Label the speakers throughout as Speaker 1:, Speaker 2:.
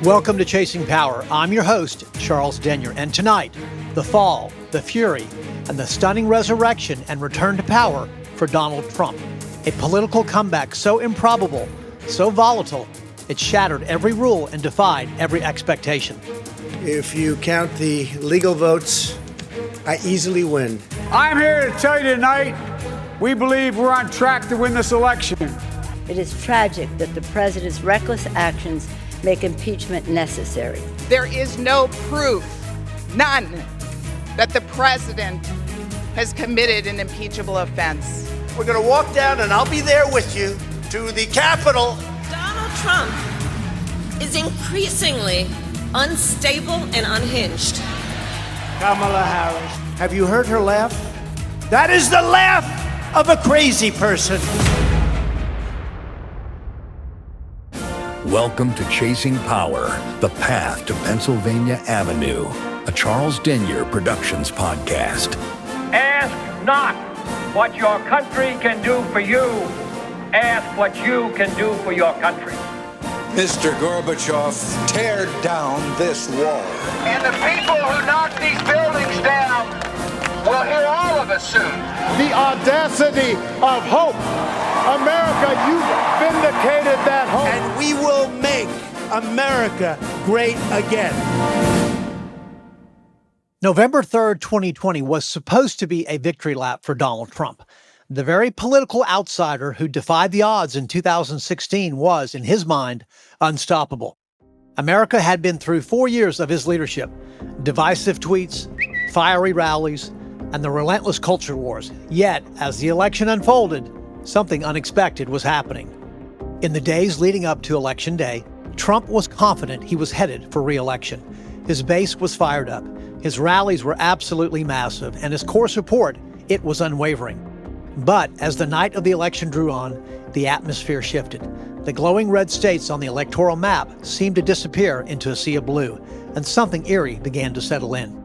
Speaker 1: Welcome to Chasing Power. I'm your host, Charles Denyer, and tonight, the fall, the fury, and the stunning resurrection and return to power for Donald Trump. A political comeback so improbable, so volatile, it shattered every rule and defied every expectation.
Speaker 2: If you count the legal votes, I easily win.
Speaker 3: I'm here to tell you tonight, we believe we're on track to win this election.
Speaker 4: It is tragic that the president's reckless actions make impeachment necessary.
Speaker 5: There is no proof, none, that the president has committed an impeachable offense.
Speaker 2: We're going to walk down, and I'll be there with you, to the Capitol.
Speaker 6: Donald Trump is increasingly unstable and unhinged.
Speaker 2: Kamala Harris. Have you heard her laugh? That is the laugh of a crazy person.
Speaker 7: Welcome to Chasing Power, the path to Pennsylvania Avenue, a Charles Denyer Productions podcast.
Speaker 8: Ask not what your country can do for you. Ask what you can do for your country.
Speaker 9: Mr. Gorbachev, tear down this wall.
Speaker 10: And the people who knock these buildings down will hear all of us soon.
Speaker 11: The audacity of hope. America, you've vindicated that hope.
Speaker 2: And we will make America great again.
Speaker 1: November 3rd, 2020 was supposed to be a victory lap for Donald Trump. The very political outsider who defied the odds in 2016 was, in his mind, unstoppable. America had been through 4 years of his leadership, divisive tweets, fiery rallies, and the relentless culture wars. Yet, as the election unfolded, something unexpected was happening. In the days leading up to Election Day, Trump was confident he was headed for re-election. His base was fired up, his rallies were absolutely massive, and his core support, it was unwavering. But as the night of the election drew on, the atmosphere shifted. The glowing red states on the electoral map seemed to disappear into a sea of blue, and something eerie began to settle in.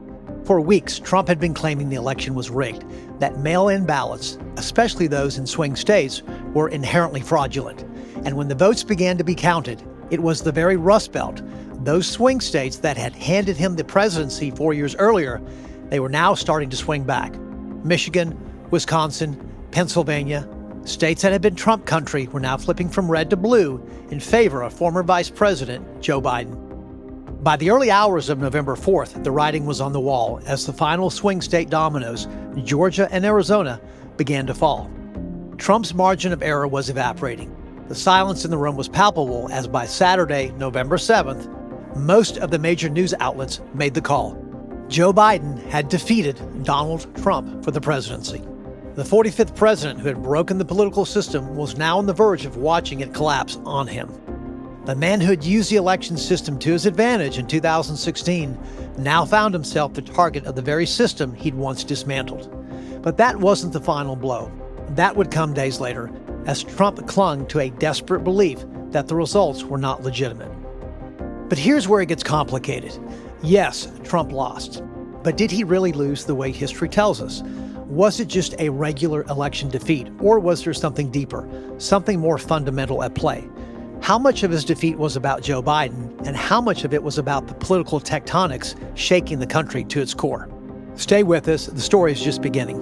Speaker 1: For weeks, Trump had been claiming the election was rigged, that mail-in ballots, especially those in swing states, were inherently fraudulent. And when the votes began to be counted, it was the very Rust Belt, those swing states that had handed him the presidency 4 years earlier, they were now starting to swing back. Michigan, Wisconsin, Pennsylvania, states that had been Trump country were now flipping from red to blue in favor of former Vice President Joe Biden. By the early hours of November 4th, the writing was on the wall as the final swing state dominoes, Georgia and Arizona, began to fall. Trump's margin of error was evaporating. The silence in the room was palpable as by Saturday, November 7th, most of the major news outlets made the call. Joe Biden had defeated Donald Trump for the presidency. The 45th president who had broken the political system was now on the verge of watching it collapse on him. The man who had used the election system to his advantage in 2016 now found himself the target of the very system he'd once dismantled. But that wasn't the final blow. That would come days later, as Trump clung to a desperate belief that the results were not legitimate. But here's where it gets complicated. Yes, Trump lost. But did he really lose the way history tells us? Was it just a regular election defeat, or was there something deeper, something more fundamental at play? How much of his defeat was about Joe Biden, and how much of it was about the political tectonics shaking the country to its core? Stay with us, the story is just beginning.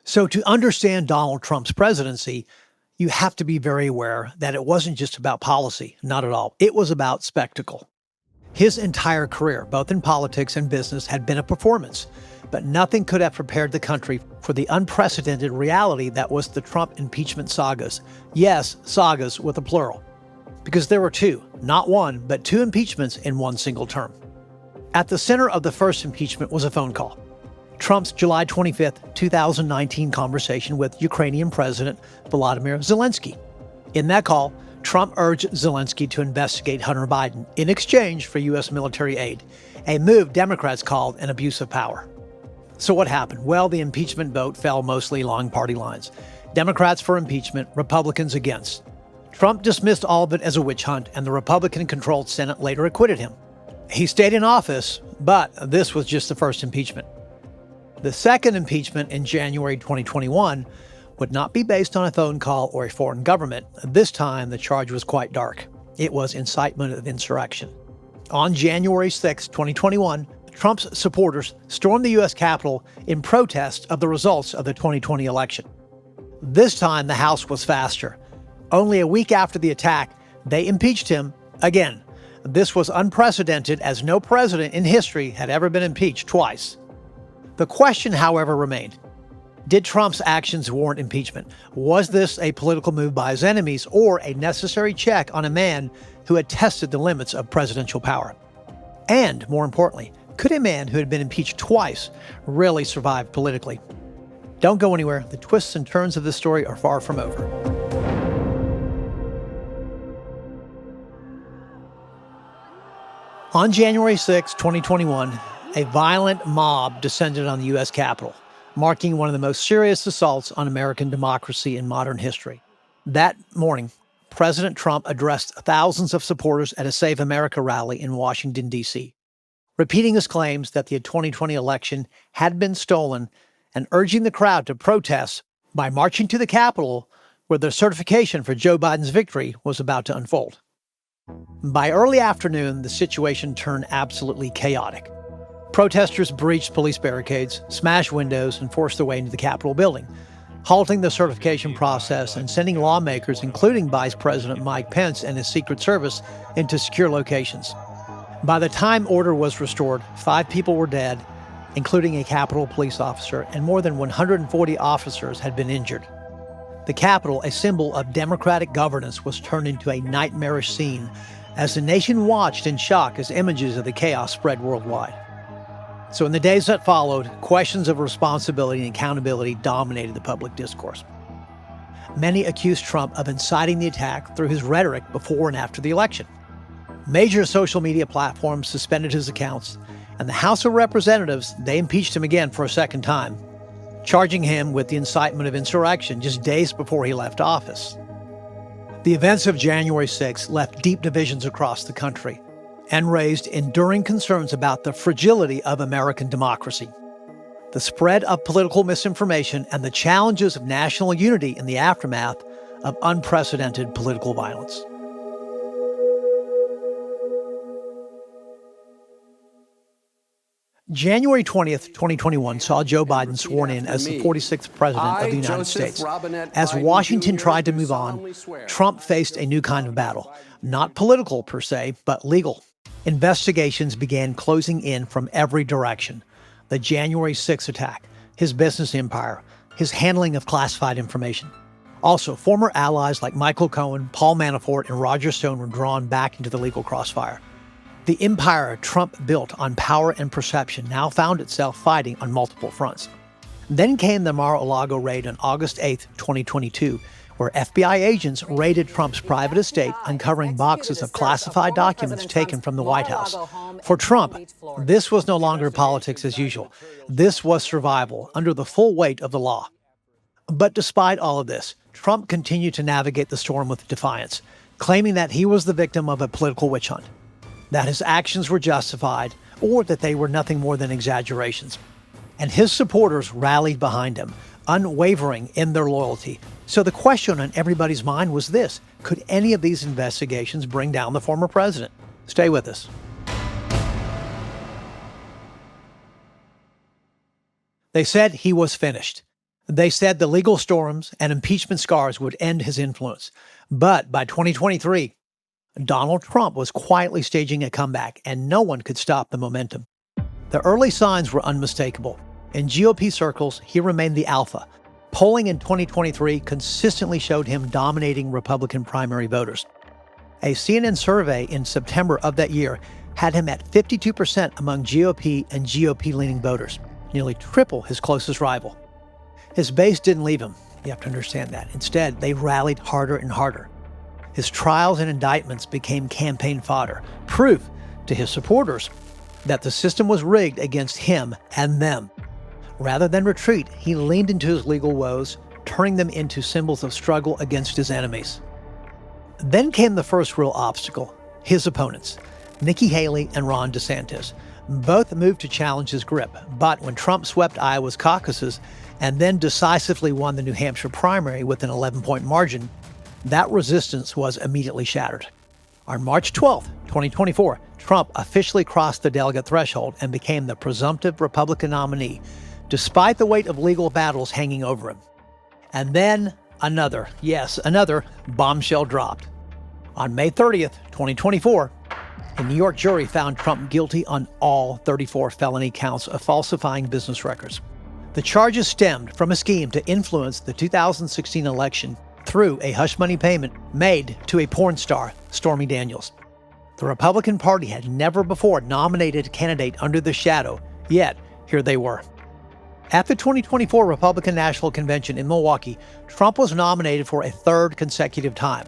Speaker 1: So to understand Donald Trump's presidency, you have to be very aware that it wasn't just about policy, not at all. It was about spectacle. His entire career, both in politics and business, had been a performance. But nothing could have prepared the country for the unprecedented reality that was the Trump impeachment sagas. Yes, sagas with a plural. Because there were two, not one, but two impeachments in one single term. At the center of the first impeachment was a phone call. Trump's July 25th, 2019 conversation with Ukrainian President Volodymyr Zelensky. In that call, Trump urged Zelensky to investigate Hunter Biden in exchange for U.S. military aid, a move Democrats called an abuse of power. So what happened? Well, the impeachment vote fell mostly along party lines. Democrats for impeachment, Republicans against. Trump dismissed all of it as a witch hunt, and the Republican-controlled Senate later acquitted him. He stayed in office, but this was just the first impeachment. The second impeachment in January 2021 would not be based on a phone call or a foreign government. This time, the charge was quite dark. It was incitement of insurrection. On January 6, 2021, Trump's supporters stormed the U.S. Capitol in protest of the results of the 2020 election. This time, the House was faster. Only a week after the attack, they impeached him again. This was unprecedented, as no president in history had ever been impeached twice. The question, however, remained. Did Trump's actions warrant impeachment? Was this a political move by his enemies or a necessary check on a man who had tested the limits of presidential power? And, more importantly, could a man who had been impeached twice really survive politically? Don't go anywhere. The twists and turns of this story are far from over. On January 6, 2021, a violent mob descended on the U.S. Capitol, marking one of the most serious assaults on American democracy in modern history. That morning, President Trump addressed thousands of supporters at a Save America rally in Washington, D.C., repeating his claims that the 2020 election had been stolen and urging the crowd to protest by marching to the Capitol, where the certification for Joe Biden's victory was about to unfold. By early afternoon, the situation turned absolutely chaotic. Protesters breached police barricades, smashed windows, and forced their way into the Capitol building, halting the certification process and sending lawmakers, including Vice President Mike Pence and his Secret Service, into secure locations. By the time order was restored, 5 people were dead, including a Capitol police officer, and more than 140 officers had been injured. The Capitol, a symbol of democratic governance, was turned into a nightmarish scene as the nation watched in shock as images of the chaos spread worldwide. So in the days that followed, questions of responsibility and accountability dominated the public discourse. Many accused Trump of inciting the attack through his rhetoric before and after the election. Major social media platforms suspended his accounts, and the House of Representatives, they impeached him again for a second time, charging him with the incitement of insurrection just days before he left office. The events of January 6 left deep divisions across the country and raised enduring concerns about the fragility of American democracy, the spread of political misinformation, and the challenges of national unity in the aftermath of unprecedented political violence. January 20th, 2021 saw Joe Biden sworn in as the 46th president of the United States. As Washington tried to move on, Trump faced a new kind of battle, not political per se, but legal. Investigations began closing in from every direction. The January 6th attack, his business empire, his handling of classified information. Also, former allies like Michael Cohen, Paul Manafort, and Roger Stone were drawn back into the legal crossfire. The empire Trump built on power and perception now found itself fighting on multiple fronts. Then came the Mar-a-Lago raid on August 8, 2022, where FBI agents raided Trump's private estate, uncovering boxes of classified documents taken from the White House. For Trump, this was no longer politics as usual. This was survival under the full weight of the law. But despite all of this, Trump continued to navigate the storm with defiance, claiming that he was the victim of a political witch hunt, that his actions were justified, or that they were nothing more than exaggerations. And his supporters rallied behind him, unwavering in their loyalty. So the question on everybody's mind was this: could any of these investigations bring down the former president? Stay with us. They said he was finished. They said the legal storms and impeachment scars would end his influence. But by 2023, Donald Trump was quietly staging a comeback, and no one could stop the momentum. The early signs were unmistakable. In GOP circles, he remained the alpha. Polling in 2023 consistently showed him dominating Republican primary voters. A CNN survey in September of that year had him at 52% among GOP and GOP-leaning voters, nearly triple his closest rival. His base didn't leave him. You have to understand that. Instead, they rallied harder and harder. His trials and indictments became campaign fodder, proof to his supporters that the system was rigged against him and them. Rather than retreat, he leaned into his legal woes, turning them into symbols of struggle against his enemies. Then came the first real obstacle: his opponents, Nikki Haley and Ron DeSantis. Both moved to challenge his grip, but when Trump swept Iowa's caucuses, and then decisively won the New Hampshire primary with an 11-point margin, that resistance was immediately shattered. On March 12, 2024, Trump officially crossed the delegate threshold and became the presumptive Republican nominee, despite the weight of legal battles hanging over him. And then another bombshell dropped. On May 30th, 2024, a New York jury found Trump guilty on all 34 felony counts of falsifying business records. The charges stemmed from a scheme to influence the 2016 election through a hush money payment made to a porn star, Stormy Daniels. The Republican Party had never before nominated a candidate under the shadow, yet here they were. At the 2024 Republican National Convention in Milwaukee, Trump was nominated for a third consecutive time.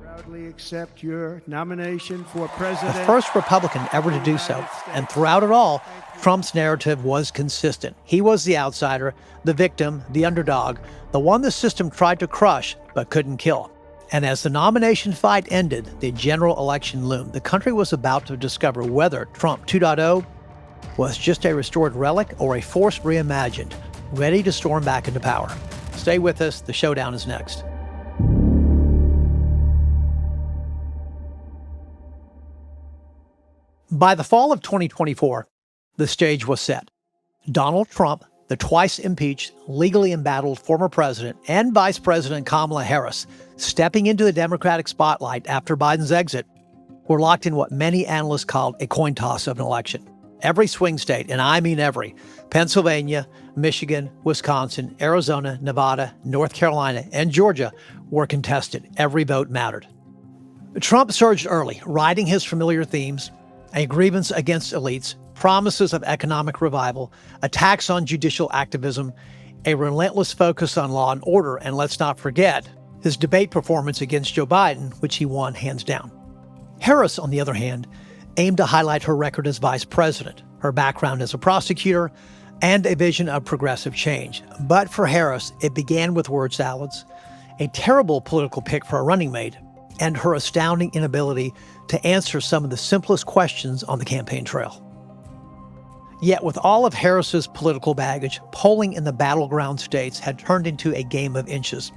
Speaker 2: Proudly accept your nomination for president.
Speaker 1: The first Republican ever to do so, and throughout it all, Trump's narrative was consistent. He was the outsider, the victim, the underdog, the one the system tried to crush but couldn't kill. And as the nomination fight ended, the general election loomed. The country was about to discover whether Trump 2.0 was just a restored relic or a force reimagined, ready to storm back into power. Stay with us. The showdown is next. By the fall of 2024, the stage was set. Donald Trump, the twice impeached, legally embattled former president, and Vice President Kamala Harris, stepping into the Democratic spotlight after Biden's exit, were locked in what many analysts called a coin toss of an election. Every swing state, and I mean every, Pennsylvania, Michigan, Wisconsin, Arizona, Nevada, North Carolina, and Georgia were contested. Every vote mattered. Trump surged early, riding his familiar themes: a grievance against elites, promises of economic revival, attacks on judicial activism, a relentless focus on law and order, and let's not forget his debate performance against Joe Biden, which he won hands down. Harris, on the other hand, aimed to highlight her record as vice president, her background as a prosecutor, and a vision of progressive change. But for Harris, it began with word salads, a terrible political pick for a running mate, and her astounding inability to answer some of the simplest questions on the campaign trail. Yet with all of Harris's political baggage, polling in the battleground states had turned into a game of inches.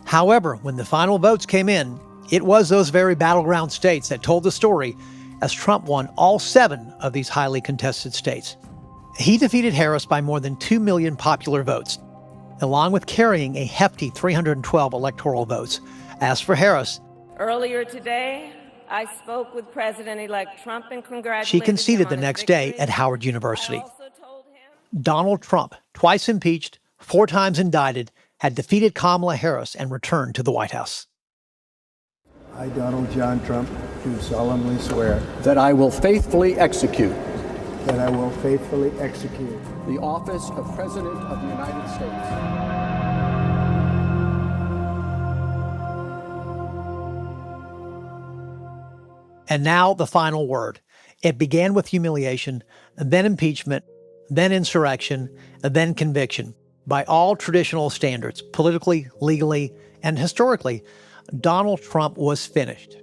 Speaker 1: However, when the final votes came in, it was those very battleground states that told the story, as Trump won all 7 of these highly contested states. He defeated Harris by more than 2 million popular votes, along with carrying a hefty 312 electoral votes. As for Harris,
Speaker 6: Earlier today, I spoke with President-elect Trump and congratulated
Speaker 1: she conceded
Speaker 6: him
Speaker 1: the
Speaker 6: on
Speaker 1: next
Speaker 6: his
Speaker 1: day
Speaker 6: victory.
Speaker 1: at Howard University.
Speaker 6: I also told him
Speaker 1: Donald Trump, twice impeached, 4 times indicted, had defeated Kamala Harris and returned to the White House.
Speaker 12: I, Donald John Trump, do solemnly swear
Speaker 13: that I will faithfully execute
Speaker 12: that I will faithfully execute
Speaker 13: the office of President of the United States
Speaker 1: And now the final word. It began with humiliation, then impeachment, then insurrection, then conviction. By all traditional standards, politically, legally, and historically, Donald Trump was finished.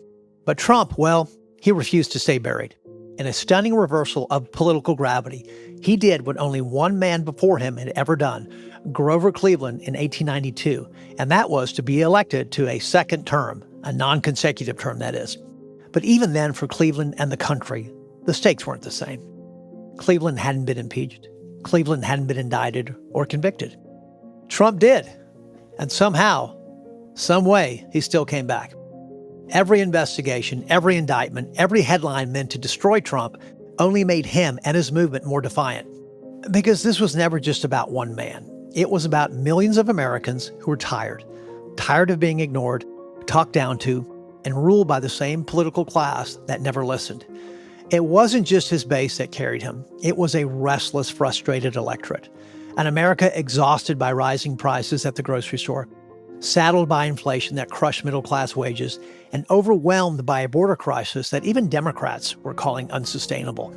Speaker 1: But Trump, well, he refused to stay buried. In a stunning reversal of political gravity, he did what only one man before him had ever done, Grover Cleveland in 1892, and that was to be elected to a second term, a non-consecutive term, that is. But even then, for Cleveland and the country, the stakes weren't the same. Cleveland hadn't been impeached. Cleveland hadn't been indicted or convicted. Trump did. And somehow, some way, he still came back. Every investigation, every indictment, every headline meant to destroy Trump only made him and his movement more defiant. Because this was never just about one man. It was about millions of Americans who were tired of being ignored, talked down to, and ruled by the same political class that never listened. It wasn't just his base that carried him. It was a restless, frustrated electorate. An America exhausted by rising prices at the grocery store, saddled by inflation that crushed middle-class wages, and overwhelmed by a border crisis that even Democrats were calling unsustainable.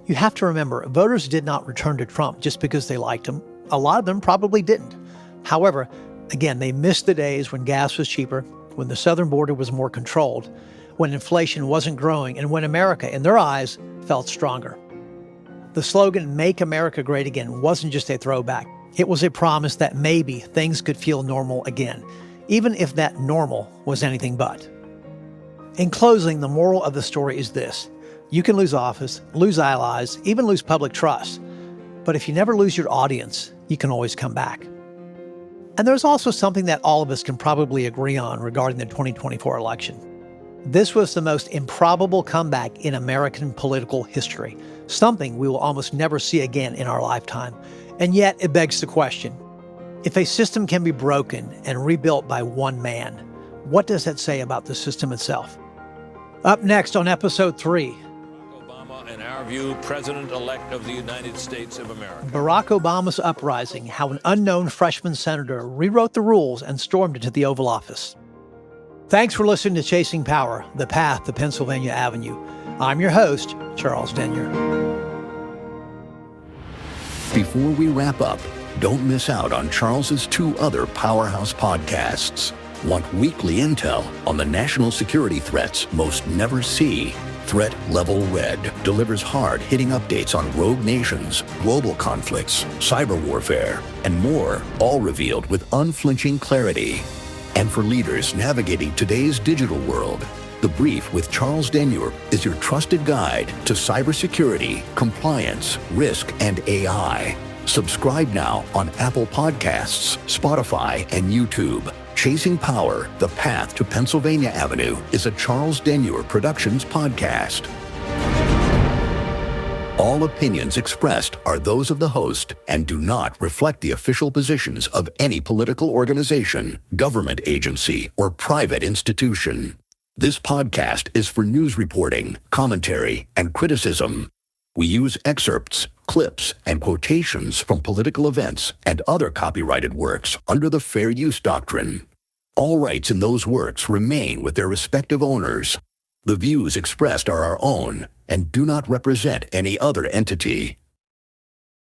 Speaker 1: You have to remember, voters did not return to Trump just because they liked him. A lot of them probably didn't. However, again, they missed the days when gas was cheaper, when the southern border was more controlled, when inflation wasn't growing, and when America, in their eyes, felt stronger. The slogan, "Make America Great Again," wasn't just a throwback. It was a promise that maybe things could feel normal again, even if that normal was anything but. In closing, the moral of the story is this: you can lose office, lose allies, even lose public trust. But if you never lose your audience, you can always come back. And there's also something that all of us can probably agree on regarding the 2024 election. This was the most improbable comeback in American political history, something we will almost never see again in our lifetime. And yet it begs the question, if a system can be broken and rebuilt by one man, what does that say about the system itself? Up next on episode 3,
Speaker 14: Obama, in our view, President-elect of the United States of America.
Speaker 1: Barack Obama's uprising, how an unknown freshman senator rewrote the rules and stormed into the Oval Office. Thanks for listening to Chasing Power, The Path to Pennsylvania Avenue. I'm your host, Charles Denyer.
Speaker 7: Before we wrap up, don't miss out on Charles's 2 other powerhouse podcasts. Want weekly intel on the national security threats most never see? Threat Level Red delivers hard-hitting updates on rogue nations, global conflicts, cyber warfare, and more, all revealed with unflinching clarity. And for leaders navigating today's digital world, The Brief with Charles Denyer is your trusted guide to cybersecurity, compliance, risk, and AI. Subscribe now on Apple Podcasts, Spotify, and YouTube. Chasing Power, The Path to Pennsylvania Avenue is a Charles Denyer Productions podcast. All opinions expressed are those of the host and do not reflect the official positions of any political organization, government agency, or private institution. This podcast is for news reporting, commentary, and criticism. We use excerpts, clips, and quotations from political events and other copyrighted works under the Fair Use Doctrine. All rights in those works remain with their respective owners. The views expressed are our own and do not represent any other entity.